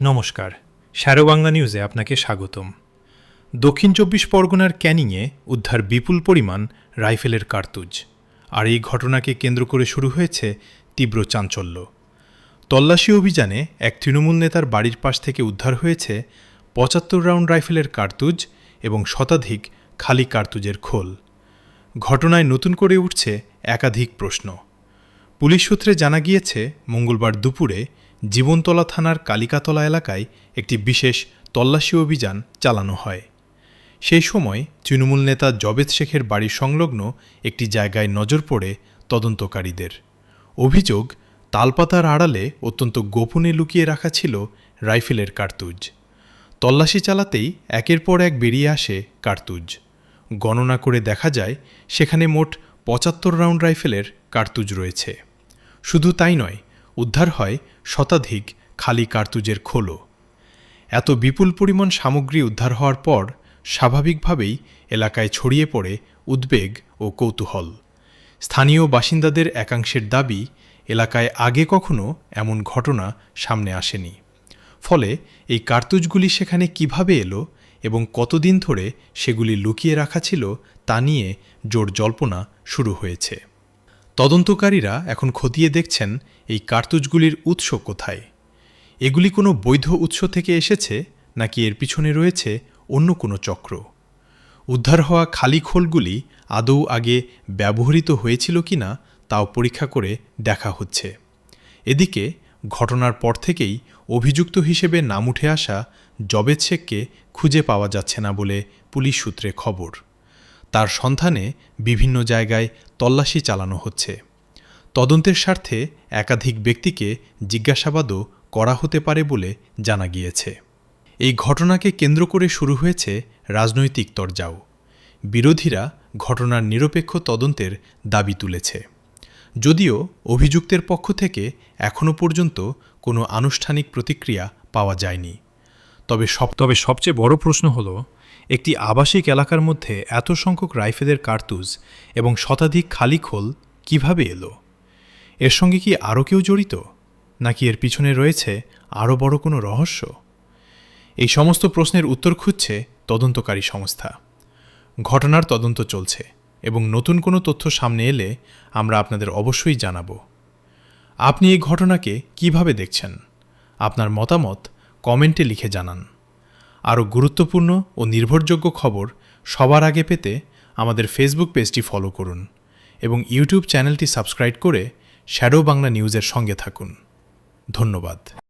নমস্কার, শ্যারো বাংলা নিউজে আপনাকে স্বাগতম। দক্ষিণ চব্বিশ পরগনার ক্যানিংয়ে উদ্ধার বিপুল পরিমাণ রাইফেলের কার্তুজ। আর এই ঘটনাকে কেন্দ্র করে শুরু হয়েছে তীব্র চাঞ্চল্য। তল্লাশি অভিযানে এক তৃণমূল নেতার বাড়ির পাশ থেকে উদ্ধার হয়েছে ৭৫ রাউন্ড রাইফেলের কার্তুজ এবং শতাধিক খালি কার্তুজের খোল। ঘটনায় নতুন করে উঠছে একাধিক প্রশ্ন। পুলিশ সূত্রে জানা গিয়েছে, মঙ্গলবার দুপুরে জীবনতলা থানার কালিকাতলা এলাকায় একটি বিশেষ তল্লাশি অভিযান চালানো হয়। সেই সময় তৃণমূল নেতা জবেদ শেখের বাড়ির সংলগ্ন একটি জায়গায় নজর পড়ে তদন্তকারীদের। অভিযোগ, তালপাতার আড়ালে অত্যন্ত গোপনে লুকিয়ে রাখা ছিল রাইফেলের কার্তুজ। তল্লাশি চালাতেই একের পর এক বেরিয়ে আসে কার্তুজ। গণনা করে দেখা যায় সেখানে মোট ৭৫ রাউন্ড রাইফেলের কার্তুজ রয়েছে। শুধু তাই নয়, উদ্ধার হয় শতাধিক খালি কার্তুজের খোলও। এত বিপুল পরিমাণ সামগ্রী উদ্ধার হওয়ার পর স্বাভাবিকভাবেই এলাকায় ছড়িয়ে পড়ে উদ্বেগ ও কৌতূহল। স্থানীয় বাসিন্দাদের একাংশের দাবি, এলাকায় আগে কখনো এমন ঘটনা সামনে আসেনি। ফলে এই কার্তুজগুলি সেখানে কিভাবে এলো এবং কতদিন ধরে সেগুলি লুকিয়ে রাখা ছিল তা নিয়ে জোর জল্পনা শুরু হয়েছে। তদন্তকারীরা এখন খতিয়ে দেখছেন এই কার্তুজগুলির উৎস কোথায়। এগুলি কোনো বৈধ উৎস থেকে এসেছে নাকি এর পিছনে রয়েছে অন্য কোনো চক্র। উদ্ধার হওয়া খালি খোলগুলি আদৌ আগে ব্যবহৃত হয়েছিল কিনা তাও পরীক্ষা করে দেখা হচ্ছে। এদিকে ঘটনার পর থেকেই অভিযুক্ত হিসেবে নাম উঠে আসা জবেদ শেখকে খুঁজে পাওয়া যাচ্ছে না বলে পুলিশ সূত্রে খবর। তার সন্ধানে বিভিন্ন জায়গায় তল্লাশি চালানো হচ্ছে। তদন্তের স্বার্থে একাধিক ব্যক্তিকে জিজ্ঞাসাবাদও করা হতে পারে বলে জানা গিয়েছে। এই ঘটনাকে কেন্দ্র করে শুরু হয়েছে রাজনৈতিক তরজাও। বিরোধীরা ঘটনার নিরপেক্ষ তদন্তের দাবি তুলেছে। যদিও অভিযুক্তের পক্ষ থেকে এখনও পর্যন্ত কোনো আনুষ্ঠানিক প্রতিক্রিয়া পাওয়া যায়নি। তবে সবচেয়ে বড় প্রশ্ন হল, একটি আবাসিক এলাকার মধ্যে এত সংখ্যক রাইফেলের কার্তুজ এবং শতাধিক খালি খোল কিভাবে এলো? এর সঙ্গে কি আরও কেউ জড়িত, নাকি এর পিছনে রয়েছে আরও বড় কোনো রহস্য? এই সমস্ত প্রশ্নের উত্তর খুঁজছে তদন্তকারী সংস্থা। ঘটনার তদন্ত চলছে এবং নতুন কোনো তথ্য সামনে এলে আমরা আপনাদের অবশ্যই জানাব। আপনি এই ঘটনাকে কিভাবে দেখছেন? আপনার মতামত কমেন্টে লিখে জানান। আরও গুরুত্বপূর্ণ ও নির্ভরযোগ্য খবর সবার আগে পেতে আমাদের ফেসবুক পেজটি ফলো করুন এবং ইউটিউব চ্যানেলটি সাবস্ক্রাইব করে শ্যারো বাংলা নিউজের সঙ্গে থাকুন। ধন্যবাদ।